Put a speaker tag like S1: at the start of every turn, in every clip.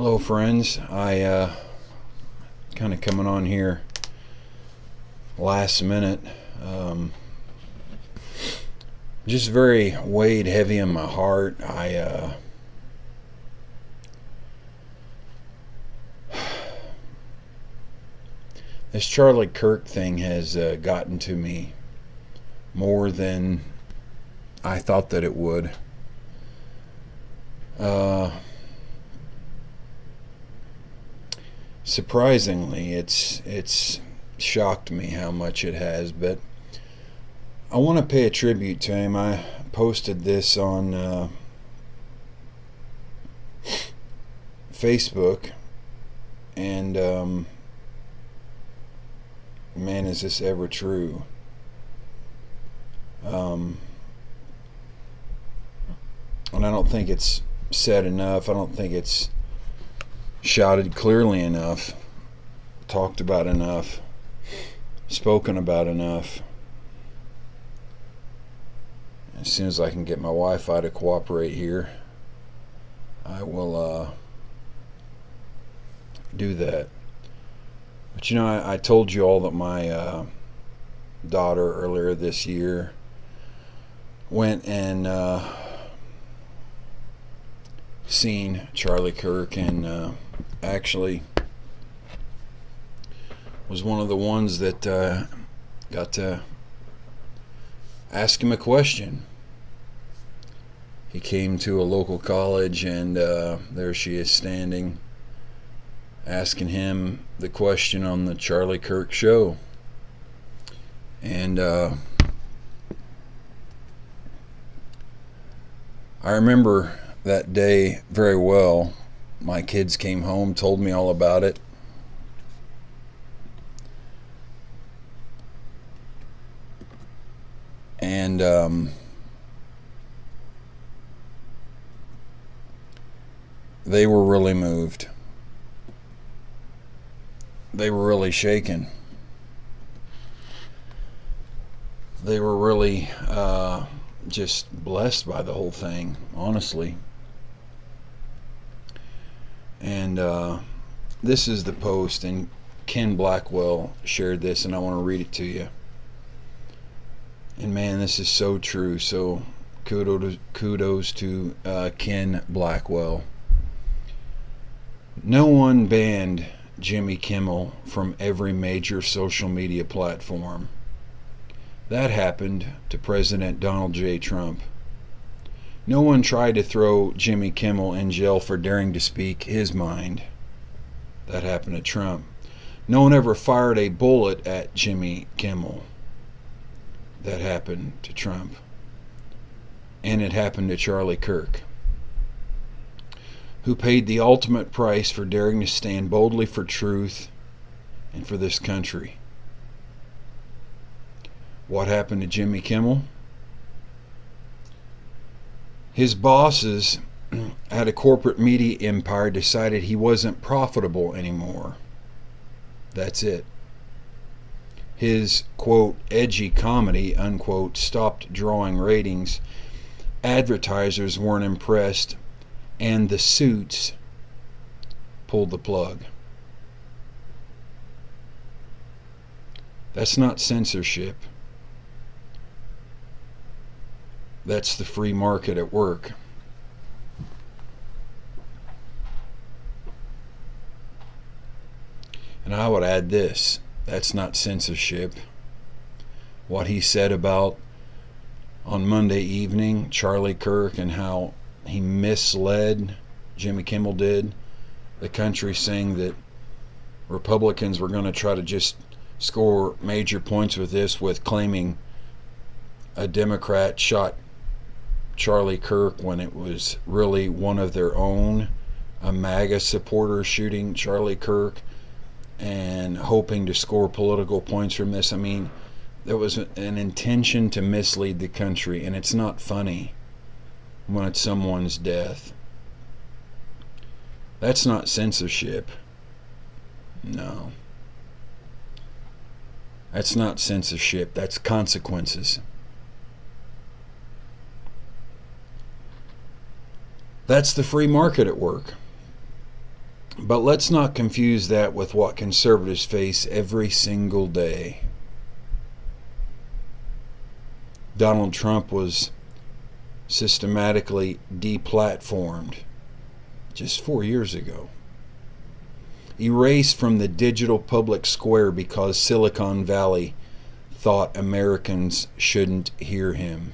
S1: Hello, friends. I kind of coming on here last minute. Just very weighed heavy in my heart. This Charlie Kirk thing has gotten to me more than I thought that it would. Surprisingly, it's shocked me how much it has, but I want to pay a tribute to him. I posted this on Facebook, and man, is this ever true? And I don't think it's said enough. I don't think it's shouted clearly enough, talked about enough, spoken about enough. As soon as I can get my Wi-Fi to cooperate here, I will do that. But you know, I told you all that my daughter earlier this year went and seen Charlie Kirk, and actually was one of the ones that got to ask him a question. He came to a local college, and there she is standing asking him the question on the Charlie Kirk show. And I remember that day very well. My kids came home, told me all about it. And they were really moved. They were really shaken. They were really just blessed by the whole thing, honestly. And this is the post, and Ken Blackwell shared this, and I want to read it to you. And man, this is so true. So kudos to Ken Blackwell. No one banned Jimmy Kimmel from every major social media platform. That happened to President Donald J. Trump. No one tried to throw Jimmy Kimmel in jail for daring to speak his mind. That happened to Trump. No one ever fired a bullet at Jimmy Kimmel. That happened to Trump. And it happened to Charlie Kirk, who paid the ultimate price for daring to stand boldly for truth and for this country. What happened to Jimmy Kimmel? His bosses at a corporate media empire decided he wasn't profitable anymore. That's it. His, quote, edgy comedy, unquote, stopped drawing ratings. Advertisers weren't impressed, and the suits pulled the plug. That's not censorship. That's the free market at work. And I would add this: that's not censorship. What he said about on Monday evening, Charlie Kirk, and how he misled, Jimmy Kimmel did, the country, saying that Republicans were going to try to just score major points with this, with claiming a Democrat shot Charlie Kirk when it was really one of their own, a MAGA supporter shooting Charlie Kirk and hoping to score political points from this. I mean, there was an intention to mislead the country, and it's not funny when it's someone's death. That's not censorship. No. That's not censorship. That's consequences. That's the free market at work. But let's not confuse that with what conservatives face every single day. Donald Trump was systematically deplatformed just 4 years ago. Erased from the digital public square because Silicon Valley thought Americans shouldn't hear him.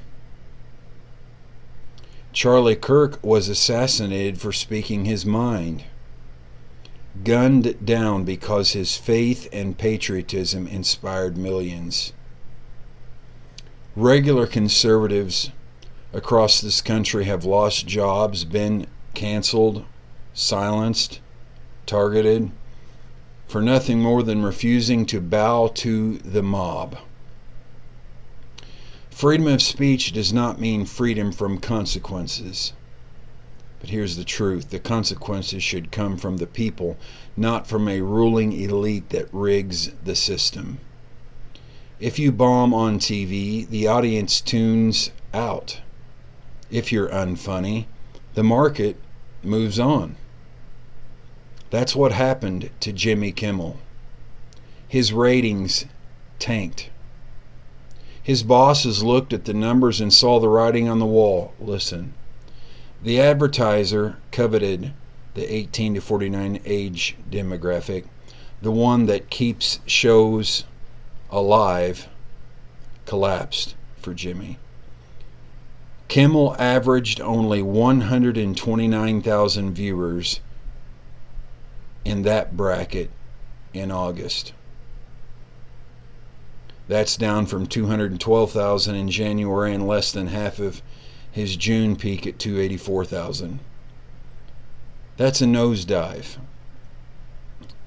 S1: Charlie Kirk was assassinated for speaking his mind, gunned down because his faith and patriotism inspired millions. Regular conservatives across this country have lost jobs, been canceled, silenced, targeted for nothing more than refusing to bow to the mob. Freedom of speech does not mean freedom from consequences. But here's the truth. The consequences should come from the people, not from a ruling elite that rigs the system. If you bomb on TV, the audience tunes out. If you're unfunny, the market moves on. That's what happened to Jimmy Kimmel. His ratings tanked. His bosses looked at the numbers and saw the writing on the wall. Listen, the advertiser coveted the 18 to 49 age demographic, the one that keeps shows alive, collapsed for Jimmy. Kimmel averaged only 129,000 viewers in that bracket in August. That's down from 212,000 in January and less than half of his June peak at 284,000. That's a nosedive.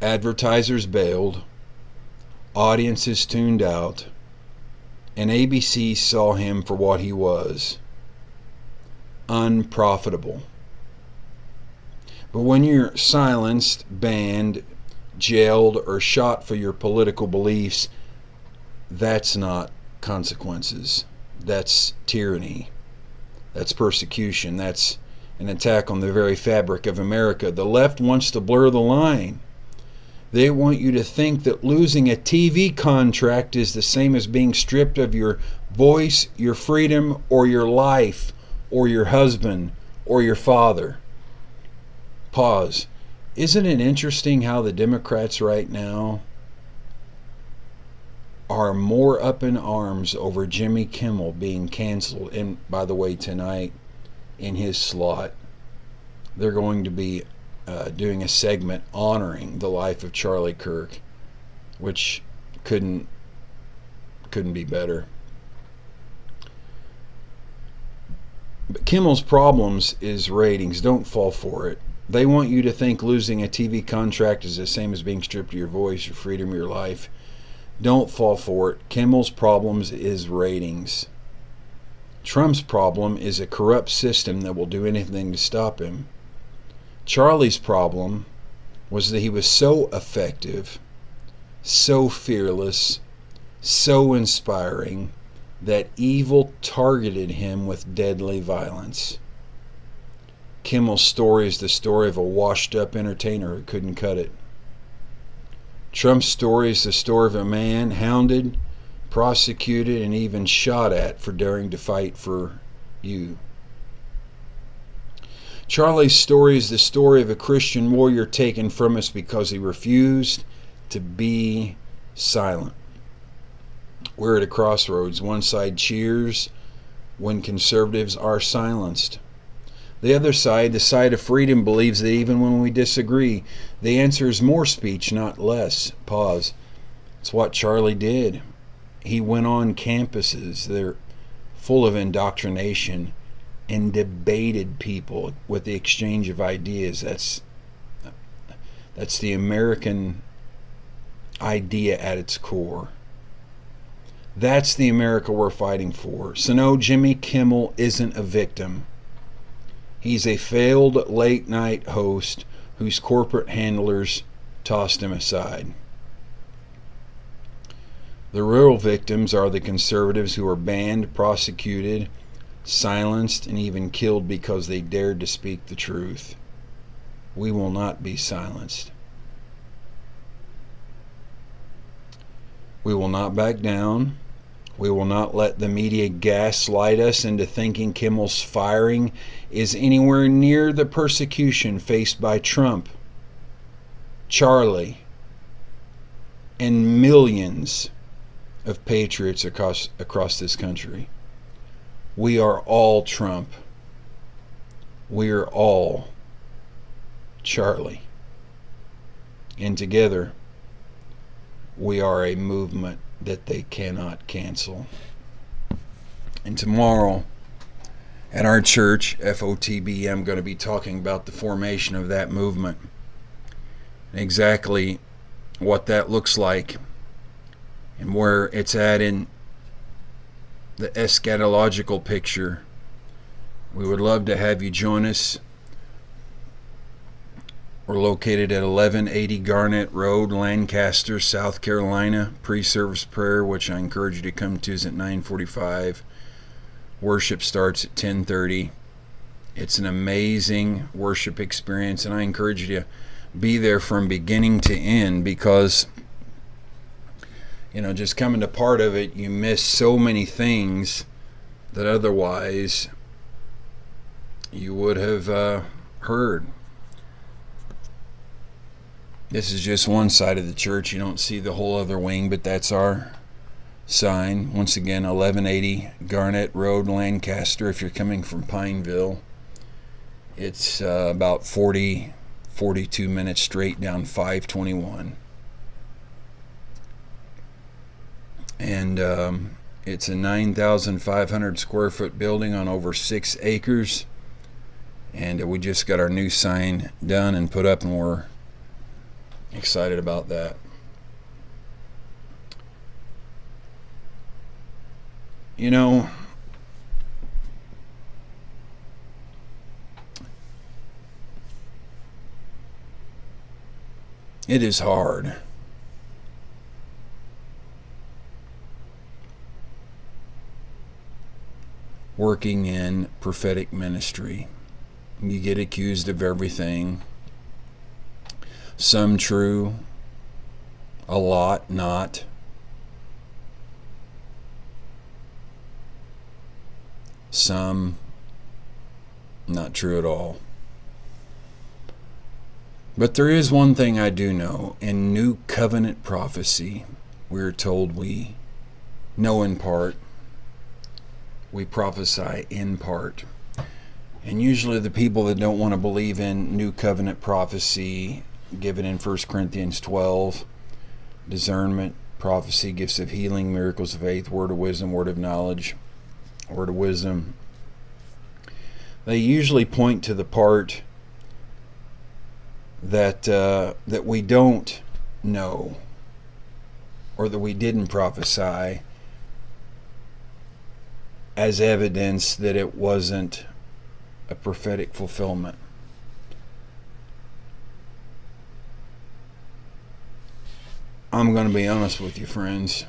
S1: Advertisers bailed, audiences tuned out, and ABC saw him for what he was: unprofitable. But when you're silenced, banned, jailed, or shot for your political beliefs, that's not consequences. That's tyranny. That's persecution. That's an attack on the very fabric of America. The left wants to blur the line. They want you to think that losing a TV contract is the same as being stripped of your voice, your freedom, or your life, or your husband, or your father. Pause. Isn't it interesting how the Democrats right now are more up in arms over Jimmy Kimmel being canceled? And by the way, tonight in his slot, they're going to be doing a segment honoring the life of Charlie Kirk, which couldn't be better. But Kimmel's problems is ratings. Don't fall for it. They want you to think losing a TV contract is the same as being stripped of your voice, your freedom, your life. Don't fall for it. Kimmel's problems is ratings. Trump's problem is a corrupt system that will do anything to stop him. Charlie's problem was that he was so effective, so fearless, so inspiring, that evil targeted him with deadly violence. Kimmel's story is the story of a washed-up entertainer who couldn't cut it. Trump's story is the story of a man hounded, prosecuted, and even shot at for daring to fight for you. Charlie's story is the story of a Christian warrior taken from us because he refused to be silent. We're at a crossroads. One side cheers when conservatives are silenced. The other side, the side of freedom, believes that even when we disagree, the answer is more speech, not less. Pause. It's what Charlie did. He went on campuses. They're full of indoctrination and debated people with the exchange of ideas. That's the American idea at its core. That's the America we're fighting for. So no, Jimmy Kimmel isn't a victim. He's a failed late-night host whose corporate handlers tossed him aside. The real victims are the conservatives who are banned, prosecuted, silenced, and even killed because they dared to speak the truth. We will not be silenced. We will not back down. We will not let the media gaslight us into thinking Kimmel's firing is anywhere near the persecution faced by Trump, Charlie, and millions of patriots across this country. We are all Trump. We are all Charlie. And together, we are a movement that they cannot cancel. And tomorrow at our church, FOTB, I'm going to be talking about the formation of that movement, exactly what that looks like and where it's at in the eschatological picture. We would love to have you join us. We're located at 1180 Garnett Road, Lancaster, South Carolina. Pre-service prayer, which I encourage you to come to, is at 9:45. Worship starts at 10:30. It's an amazing worship experience, and I encourage you to be there from beginning to end, because just coming to part of it, you miss so many things that otherwise you would have heard. This is just one side of the church. You don't see the whole other wing, but that's our sign. Once again, 1180 Garnett Road, Lancaster. If you're coming from Pineville, it's about 42 minutes straight down 521. And it's a 9,500 square foot building on over 6 acres. And we just got our new sign done and put up, and we're excited about that. It is hard working in prophetic ministry. You get accused of everything. Some true, a lot not. Some not true at all. But there is one thing I do know. In New Covenant prophecy, we're told we know in part, we prophesy in part. And usually the people that don't want to believe in New Covenant prophecy give it in 1 Corinthians 12. Discernment, prophecy, gifts of healing, miracles of faith, word of wisdom, word of knowledge, word of wisdom. They usually point to the part that we don't know, or that we didn't prophesy, as evidence that it wasn't a prophetic fulfillment. I'm going to be honest with you, friends.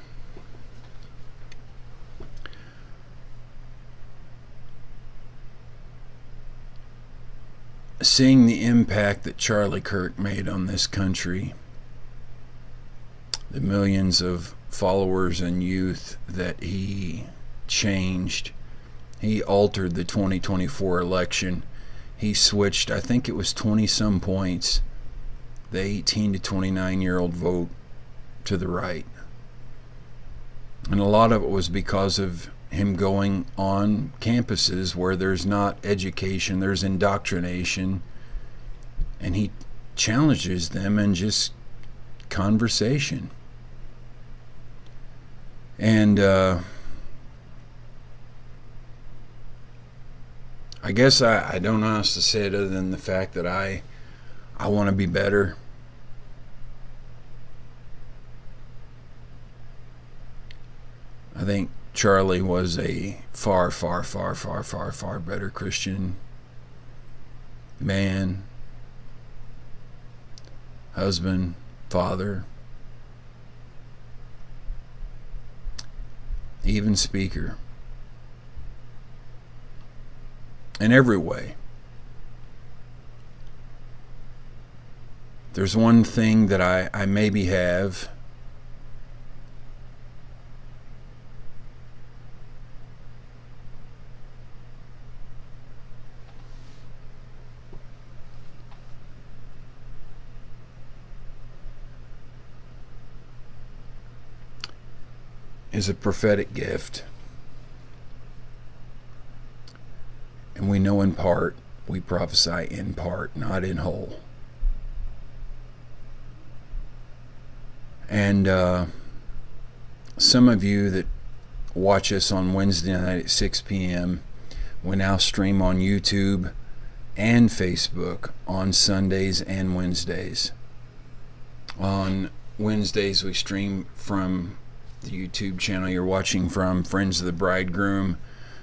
S1: Seeing the impact that Charlie Kirk made on this country, the millions of followers and youth that he changed, he altered the 2024 election. He switched, I think it was 20 some points, the 18 to 29-year-old vote to the right. And a lot of it was because of him going on campuses where there's not education, there's indoctrination, and he challenges them in just conversation. And I guess I don't know how else to say it other than the fact that I want to be better. I think Charlie was a far, far, far, far, far, far better Christian man, husband, father, even speaker. In every way. there's one thing that I maybe have. Is a prophetic gift. And we know in part, we prophesy in part, not in whole. And some of you that watch us on Wednesday night at 6 p.m., we now stream on YouTube and Facebook on Sundays and Wednesdays. On Wednesdays, we stream from the YouTube channel you're watching from, Friends of the Bridegroom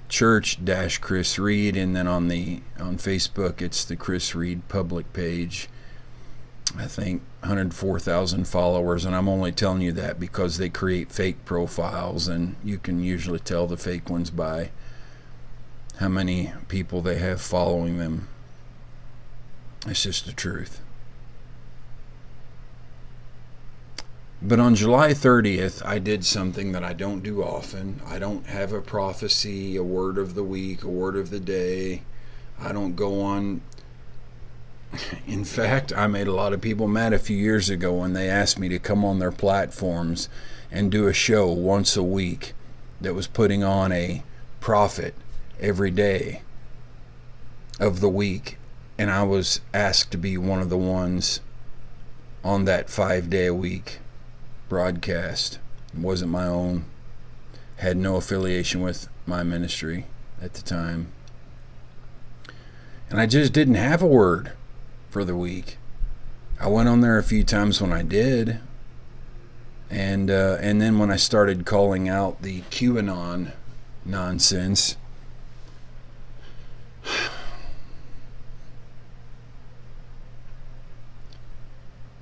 S1: Church - Chris Reed, and then on Facebook it's the Chris Reed public page. I think 104,000 followers, and I'm only telling you that because they create fake profiles, and you can usually tell the fake ones by how many people they have following them. It's just the truth. But on July 30th, I did something that I don't do often. I don't have a prophecy, a word of the week, a word of the day. I don't go on. In fact, I made a lot of people mad a few years ago when they asked me to come on their platforms and do a show once a week that was putting on a prophet every day of the week. And I was asked to be one of the ones on that 5-day-a-week broadcast. It wasn't my own, had no affiliation with my ministry at the time, and I just didn't have a word for the week. I went on there a few times when I did, and then when I started calling out the QAnon nonsense,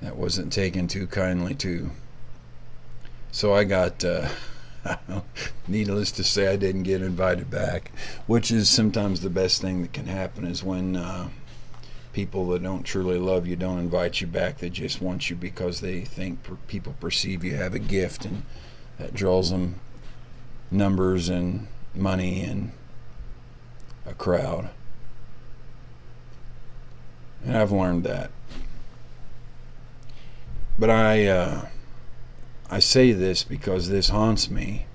S1: that wasn't taken too kindly to. So I got, needless to say, I didn't get invited back, which is sometimes the best thing that can happen, is when people that don't truly love you don't invite you back. They just want you because they think people perceive you have a gift, and that draws them numbers and money and a crowd. And I've learned that. But I say this because this haunts me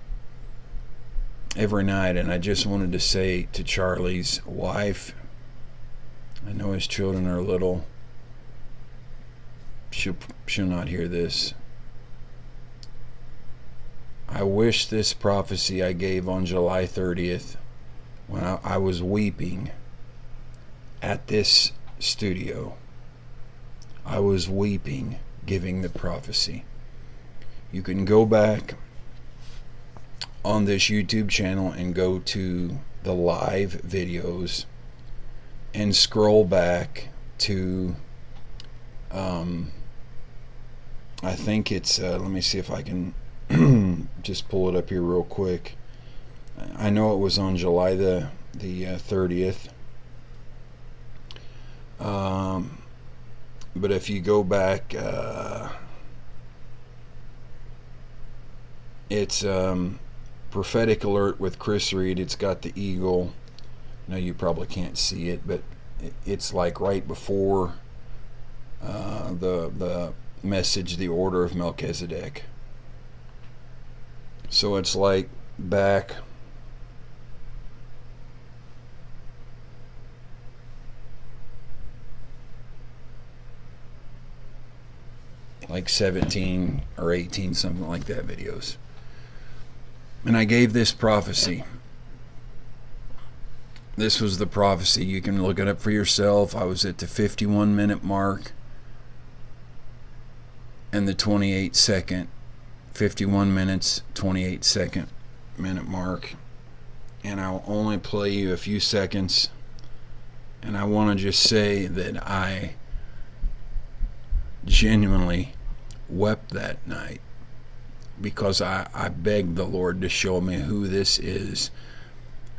S1: every night, and I just wanted to say to Charlie's wife, I know his children are little, she'll not hear this. I wish this prophecy I gave on July 30th, when I was weeping at this studio, I was weeping giving the prophecy. You can go back on this YouTube channel and go to the live videos and scroll back to I think it's let me see if I can just pull it up here real quick. I know it was on July the 30th, but if you go back, it's Prophetic Alert with Chris Reed. It's got the eagle. I know you probably can't see it, but it's like right before the message, the order of Melchizedek. So it's like back like 17 or 18, something like that, videos. And I gave this prophecy. This was the prophecy. You can look it up for yourself. I was at the 51-minute mark and the 28-second, 51 minutes, 28-second minute mark. And I'll only play you a few seconds. And I want to just say that I genuinely wept that night, because I begged the Lord to show me who this is.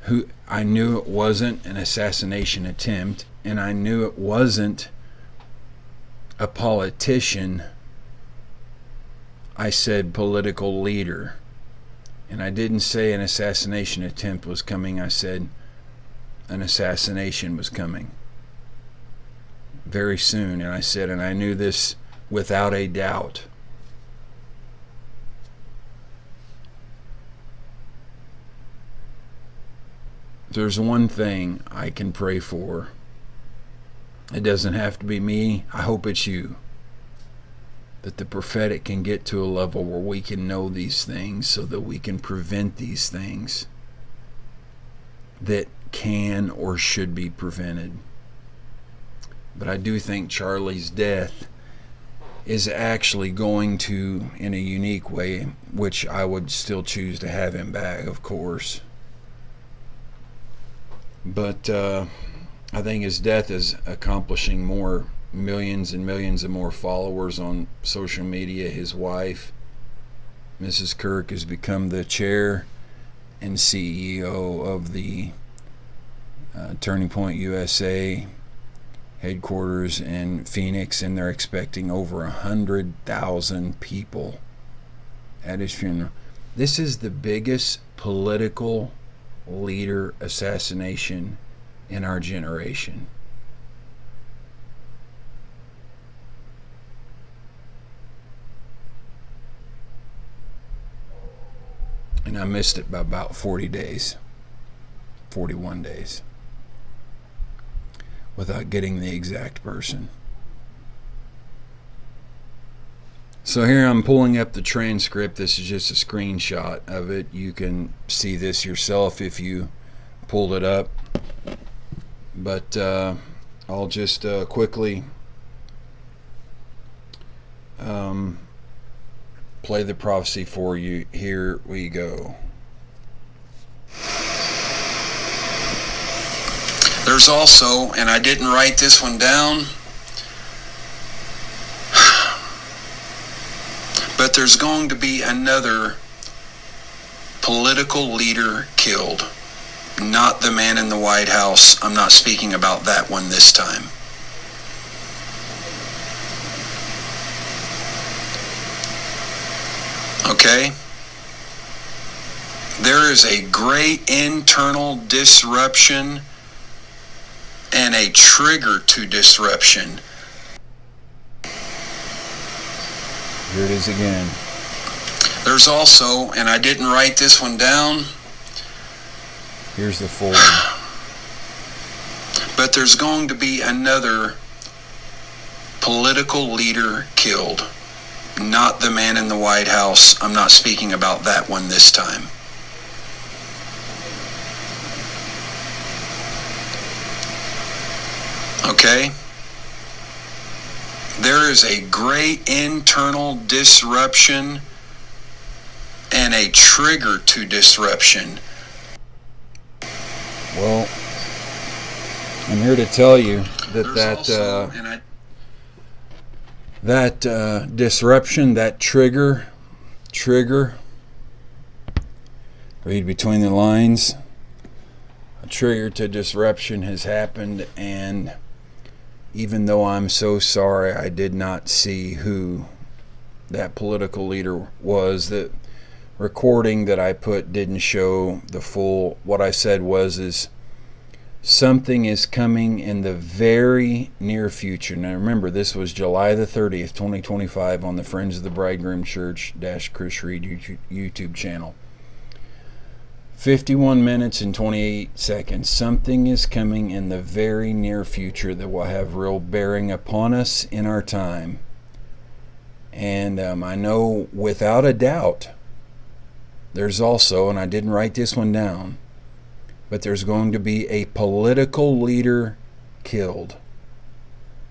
S1: Who I knew it wasn't an assassination attempt, and I knew it wasn't a politician, I said political leader. And I didn't say an assassination attempt was coming. I said an assassination was coming very soon. And I said, and I knew this without a doubt. There's one thing I can pray for. It doesn't have to be me. I hope it's you. That the prophetic can get to a level where we can know these things so that we can prevent these things that can or should be prevented. But I do think Charlie's death is actually going to, in a unique way, which I would still choose to have him back, of course. But I think his death is accomplishing more millions and millions of more followers on social media. His wife, Mrs. Kirk, has become the chair and CEO of the Turning Point USA headquarters in Phoenix, and they're expecting over 100,000 people at his funeral. This is the biggest political leader assassination in our generation. And I missed it by about 40 days, 41 days, without getting the exact person. So here I'm pulling up the transcript. This is just a screenshot of it. You can see this yourself if you pulled it up. But I'll just quickly play the prophecy for you. Here we go. There's also, and I didn't write this one down, but there's going to be another political leader killed. Not the man in the White House. I'm not speaking about that one this time. Okay? There is a great internal disruption and a trigger to disruption. Here it is again. There's also, and I didn't write this one down. Here's the full one. But there's going to be another political leader killed. Not the man in the White House. I'm not speaking about that one this time. Okay? There is a great internal disruption and a trigger to disruption. Well, I'm here to tell you that disruption, that trigger, read between the lines, a trigger to disruption has happened, and even though I'm so sorry I did not see who that political leader was, the recording that I put didn't show the full. What I said is something is coming in the very near future. Now remember, this was July the 30th, 2025 on the Friends of the Bridegroom Church - Chris Reed YouTube channel. 51 minutes and 28 seconds. Something is coming in the very near future that will have real bearing upon us in our time. And I know without a doubt there's also, and I didn't write this one down, but there's going to be a political leader killed.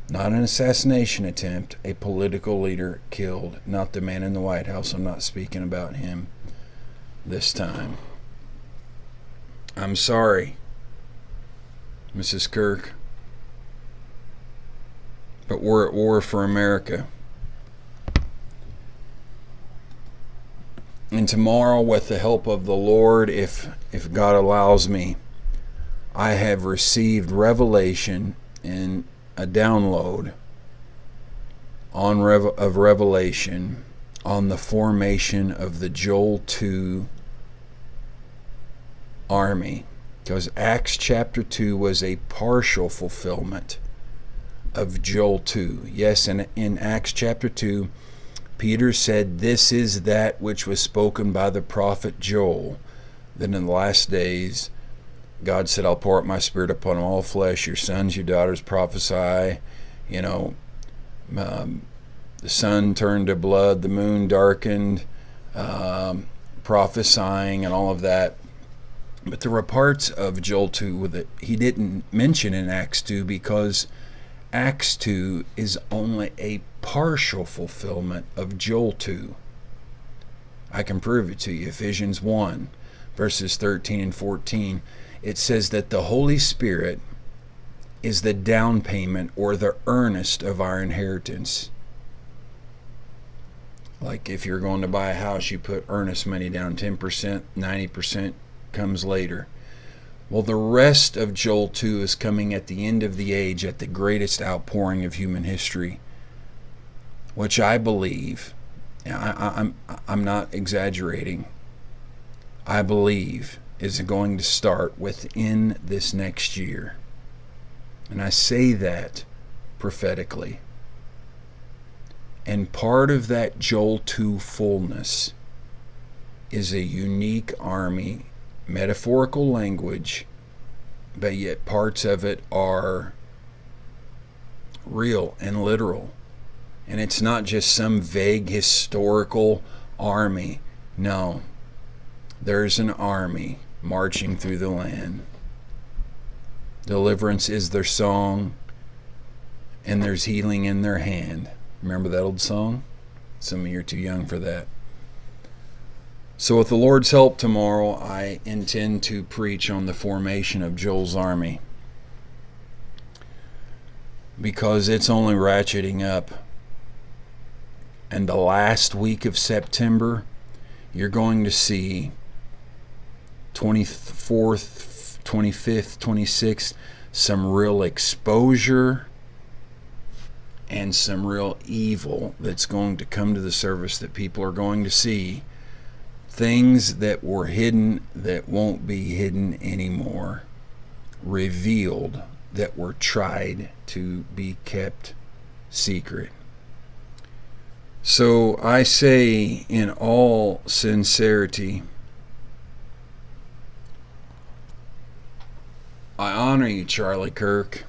S1: Not an assassination attempt, a political leader killed. Not the man in the White House. I'm not speaking about him this time. I'm sorry, Mrs. Kirk, but we're at war for America. And tomorrow, with the help of the Lord, if God allows me, I have received revelation in a download of Revelation on the formation of the Joel 2 army, because Acts chapter 2 was a partial fulfillment of Joel 2. Yes, and in Acts chapter 2, Peter said, "This is that which was spoken by the prophet Joel, that in the last days God said, I'll pour out my spirit upon all flesh. Your sons, your daughters prophesy." The sun turned to blood, the moon darkened, prophesying and all of that. But there were parts of Joel 2 that he didn't mention in Acts 2, because Acts 2 is only a partial fulfillment of Joel 2. I can prove it to you. Ephesians 1, verses 13 and 14. It says that the Holy Spirit is the down payment or the earnest of our inheritance. Like if you're going to buy a house, you put earnest money down, 10%, 90% comes later. Well, the rest of Joel 2 is coming at the end of the age, at the greatest outpouring of human history, which I believe, I'm not exaggerating, I believe is going to start within this next year. And I say that prophetically. And part of that Joel 2 fullness is a unique army, metaphorical language, but yet parts of it are real and literal. And it's not just some vague historical army. No, there's an army marching through the land. Deliverance is their song, and there's healing in their hand. Remember that old song? Some of you are too young for that. So with the Lord's help tomorrow, I intend to preach on the formation of Joel's army, because it's only ratcheting up. And the last week of September, you're going to see 24th, 25th, 26th, some real exposure and some real evil that's going to come to the surface, that people are going to see things that were hidden that won't be hidden anymore, revealed that were tried to be kept secret. So I say in all sincerity, I honor you, Charlie Kirk.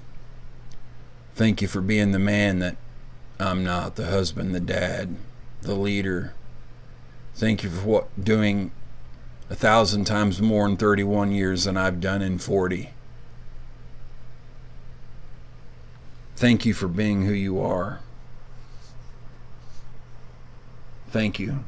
S1: Thank you for being the man that I'm not, the husband, the dad, the leader. Thank you for doing 1,000 times more in 31 years than I've done in 40. Thank you for being who you are. Thank you.